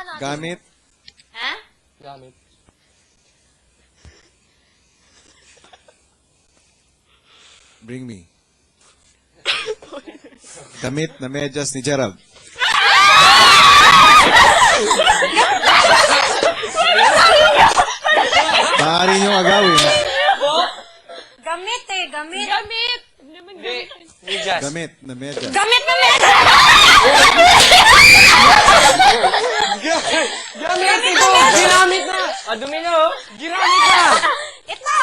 natin. Gamit. Ha? Gamit. Bring me. Damit na medyas ni Gerald. Maaari niyong agawin. Gamit eh, gamit. Gamit! Hindi. Medyas. Gamit na medyas. Gamit na meron! Gamit ito! Ginamit na! Ah, dumi na oh! Ginamit na! Ito.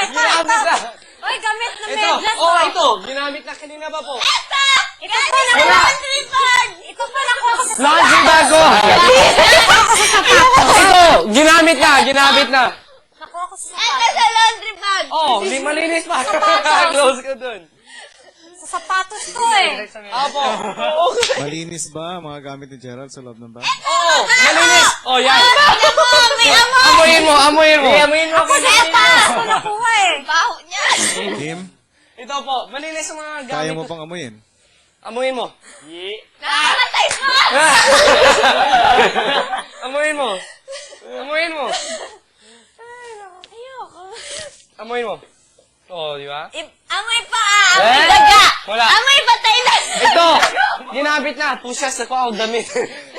Ginamit na! Oy, gamit na Ito! medyas. Oh, ito! Ginamit na kanina ba po? Ito pa na laundry bag. Ito pa na ko sa Laundry bag ko! Ito! Ginamit na! Ginamit na! nakuha ko sa Ito sa laundry bag! Oh, hindi malinis pa! Close ko dun! sapatos ko eh. Apo! Malinis ba ang mga gamit ni Gerald sa loob ng bag? Oh! Malinis! Oh, yan! May amoy! Amoyin mo! Amoyin mo! Amoyin mo! Ito nakuha eh. Baho niya! Kim, Ito po, malinis ang mga gamit. kaya mo pang amuyin? Amoyin mo. Nakamatay mo! Amoyin mo. Amoyin mo. Ayoko. Amoyin mo. Oo, di ba? Amoy pa! Amoy daga! Wala. Amoy patay na! Ito! Ginabit na. Pusyas na ko ako damit.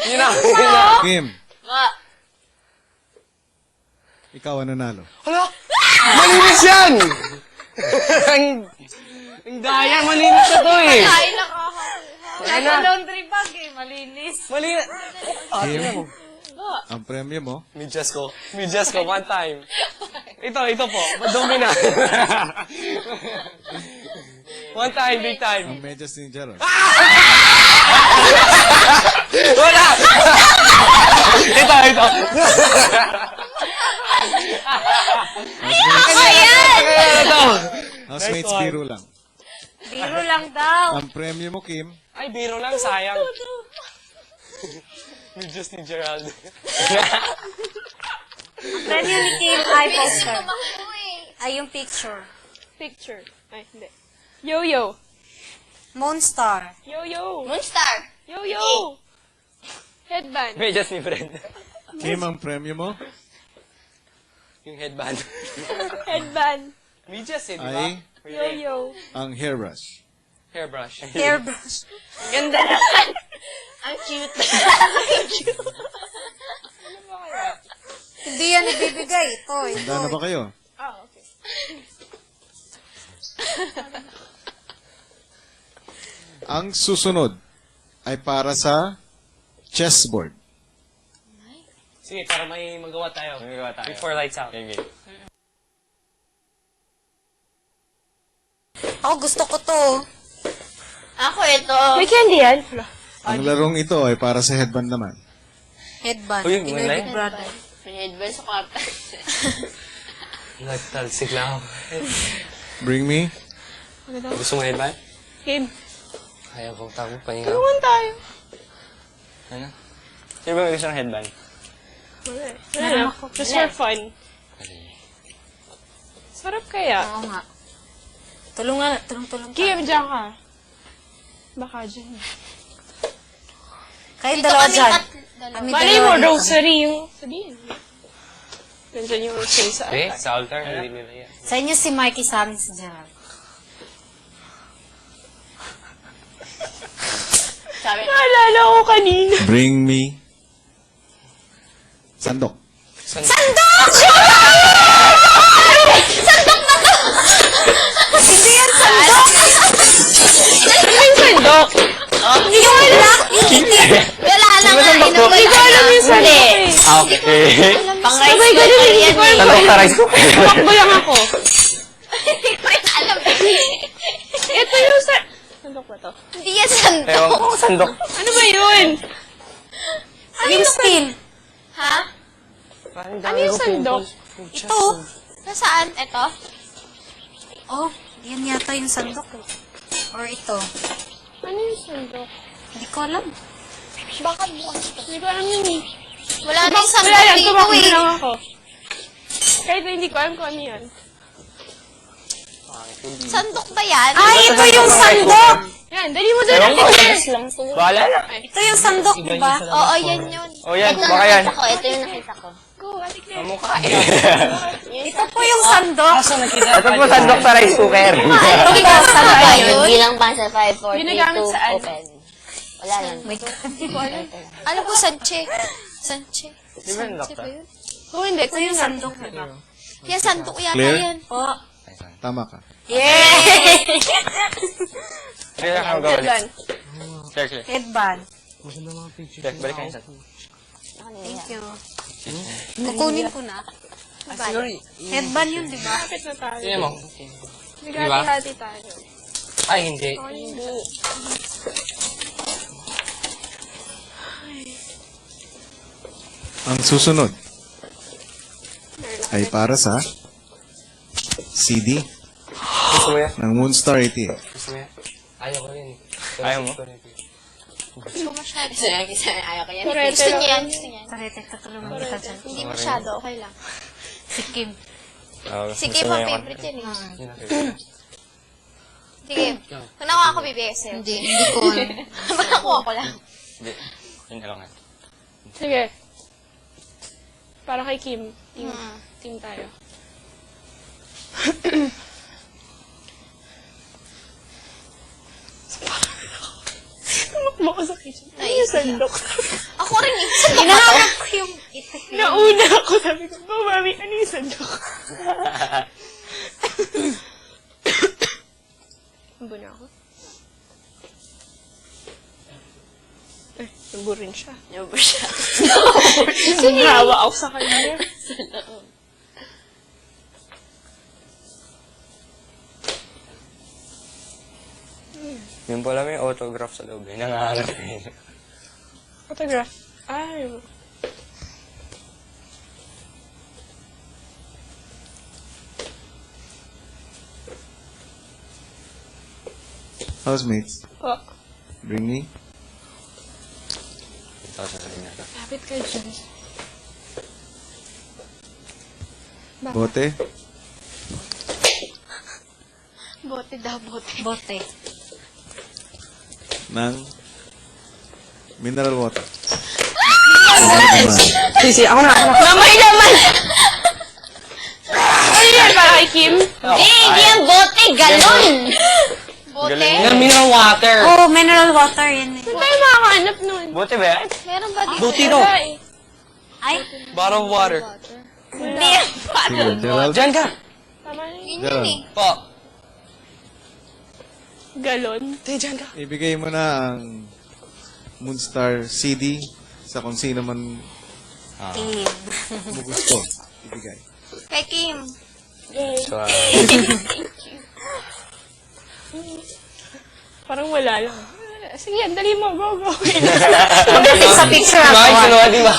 Ginabit na. Kim, Ma! ikaw ang nanalo. Hala! Malinis yan! Ang daya, malinis na to eh. Ay, nakakahal. Nasa laundry bag eh, malinis. Malinis. Ah, tingnan mo. Ang premyo mo, Medyas ko. Medyas ko, one time. Ito po. Madumi na. One time, big time. ang medyas ni Gerald. Wala! Ito. Ito. Housemates, Next one. biro lang. Biro lang daw. Ang premyo mo, Kim, Ay, biro lang, sayang. Medyas ni Gerald. Premyo ni Kim ay poster. Tumakbo eh. Ay yung picture. Picture. Ay, hindi. Yo-yo. Moonstar. Yo-yo. Moonstar! Yo-yo. Headband. Medyas ni Fred. Kim, ang premyo mo Yung headband. Headband. Medyas eh, di ba? ay Yo-yo. ang hairbrush. Hairbrush. Hairbrush. Ganda naman! Ang cute! Hindi yan ibibigay. Ito. Handa na ba kayo? Ah, okay. Ang susunod ay para sa chessboard. Sige, para may magawa tayo. Before lights out. Okay. Ako gusto ko to. Ako ito. May candy yan? Ang larong ito ay para sa headband naman. Headband. Uy, Pinoy wala Big yan. Brother. Headband sa kwarto. Nagtalsik lang ako. Bring me. Gusto mo headband? Game. Ayaw kong tago, pahinga. Tulungan tayo. Ano? Sino ba may gusto ng headband? Wala. Wala na. Just for fun. Sarap kaya. Oo nga. Tulungan. Tulong. Kim, dyan ka. Baka dyan. Kayong dalawa dyan. Kami Malay mo, dalawa dito. rosary yung sabihin. Nandiyan yung rosary sa Eh, altar. sa altar, hindi nila yan. Sa inyo si Mikey, sa amin si Gerald. Sabi, Naalala ko kanina. Bring me sandok. Hindi yan sandok! Ano yung sandok? Yung black, yung itim. wala na nga. Hindi ko alam yung sandok eh. Okay. Pang rice Sabay ganun, cooker hindi yan ko eh. alam. Sandok taray ko. Takbo lang ako. Hindi ko rin alam eh. Ito yung sandok ba to? Hindi yan sandok. Ewan ko, sandok. Ano ba yun? Yung steel. Ha? Ano yung sandok? Ito. Nasaan? Ito? Oh, yan yata yung sandok eh. Or ito. Ano yung sandok? Hindi ko alam. Baka bukas ito. Hindi ko alam yun eh. Wala na yung sandok Wala yan, dito tumakbo eh. lang ako. Kahit hindi ko alam kung ano yan. Sandok ba yan? Ay, ito yung sandok! Yan, Yan, dali mo doon. Bahala na. Ito yung sandok, di ba? Oo, yan yun. O yan, baka yan. Ito yung nakita ko. Go, atik na. Mukha. Ito po yung sandok. Ito po sandok sa rice cooker. Ito yung sandok yun. Bilang pa sa 5, 4, 3, Ginagamit 2, saan? open. Wala lang. Ano po, Sanche? Sanche. Di ba yung Sanche ba doktor? yun? Oo, hindi. Ito yung sandok, di ba? Yan, santok yata Clear? yan. Po. Tama ka. Yay! Clear na kami gawin. Yan. Clear. Headband. Clear, balik kayo sa. Thank you. Kukunin ko na. Headband yun, di ba? Kapit na tayo. Sino mo? Nagati-hati tayo. Ay, hindi. Hindi. Ang susunod ay para sa CD Gusto mo yan? ng Moonstar 88. Gusto mo yan? Ayaw ko rin. Ayaw mo? Gusto ko masyado. Ayaw ko yan. Kurete Gusto niya lang. yan. Gusto niya yan. Parete, tutulungan kita dyan. Hindi masyado. Okay lang. Si Kim. Sige, pang favorite yan eh. Sige. Kung nakuha ako, bibigay sa'yo. Hindi ko. Makakuha ko lang. Hindi. Yun na lang yan. Sige. Para kay Kim. Team tayo. Tumakbo ko sa kitchen. Ano yung sandok? Ako rin eh. Saan ba ito? Hinahanap ko yung itik. Nauna ako, sabi ko, mami, ano yung sandok? Ambo na ako. Eh, nambo rin siya. Number siya. Nawa ako sa kanya. Yung pala may autograph sa loob. Yung nangaharap eh. Photograph. Ay. Housemates, Po. bring me. Ito sa sabi niya. Lapit kayo dyan. Bote. Bote daw, bote. Bote. Ng mineral water. Sisi, ako na. Mamay naman! Ano yan, para kay Kim? Hindi yan bote, galon! Bote? Yung mineral water. Oh, mineral water yan eh. Saan tayo makakahanap nun? Buti ba yan? Meron ba dito? Buti no. Wala eh. Ay, Bottle of water. Hindi. Sige, Gerald. Diyan ka. Tama na yun. Yun yun Gerald, eh. Po. Galon. Diyan ka. ibigay mo na ang Moonstar CD sa kung sino man Kim. mo gusto. Ibigay. Kay Kim. So, Parang wala lang. Sige, dali mo. Go, go. Pagdating sa picture ako. Bakit sinuha, di ba?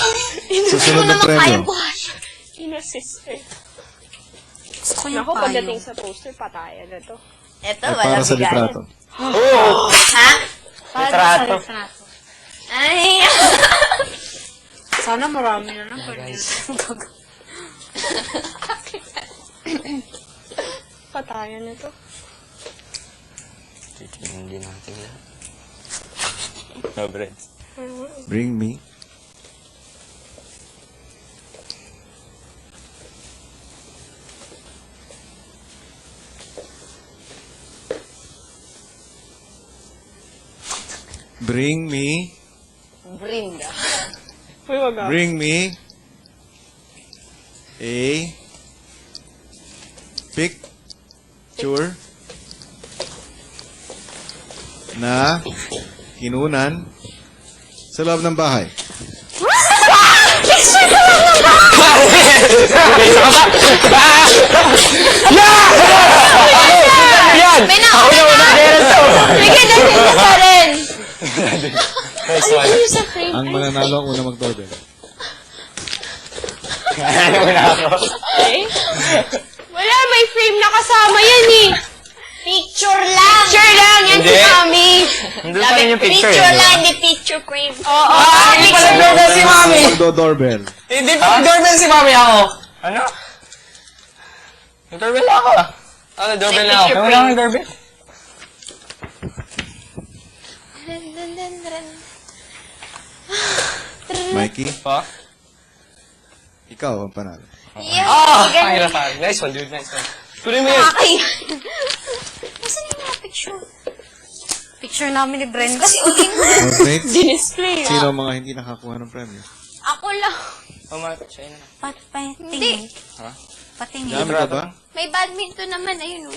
Susunod na premyo. Inassist eh. Gusto ko yung Naku, payo. pagdating sa poster, patayan na to. Ito, Ay para sa litrato. Oo. Ha? Para Litrato. sa litrato. Ay! Sana marami na lang. Patayan na to. Hindi natin yan. No bread. Bring me. Bring me. Brinda. Uy, wag ah. Bring me a picture na kinunan sa loob ng bahay. Yan! May nauna na! Sige, dali mo pa rin! Nice one. Sa frame. Ang mananalo ang una mag-doorbell. Ano na ako? Eh? Wala, may frame na kasama yan eh. Picture lang! Picture lang, yan si Hindi. Mami. Nandun pa rin yung picture. Picture eh, lang, di hindi picture frame. Oo, Hindi pala doorbell si Mami! Magdo-doorbell. Hindi pa doorbell si Mami ako. Ano? Doorbell ako. Ano, doorbell na ako. Picture Wala akong doorbell. dun, dun, dun, dun. Mikey, Pa? ikaw ang panalo. Yeah, Ay, Rafa. Nice one, dude. Nice one. Kunin mo yun. Okay. Nasaan yung mga picture? Picture namin ni Brenda. Kasi uling mo. Alright. Dinisplay. Sino ang mga hindi nakakuha ng premyo? Ako lang. Siya yun. Patingin. Hindi. Ha? Patingin. Dami ka ba? May badminton naman, ayun o.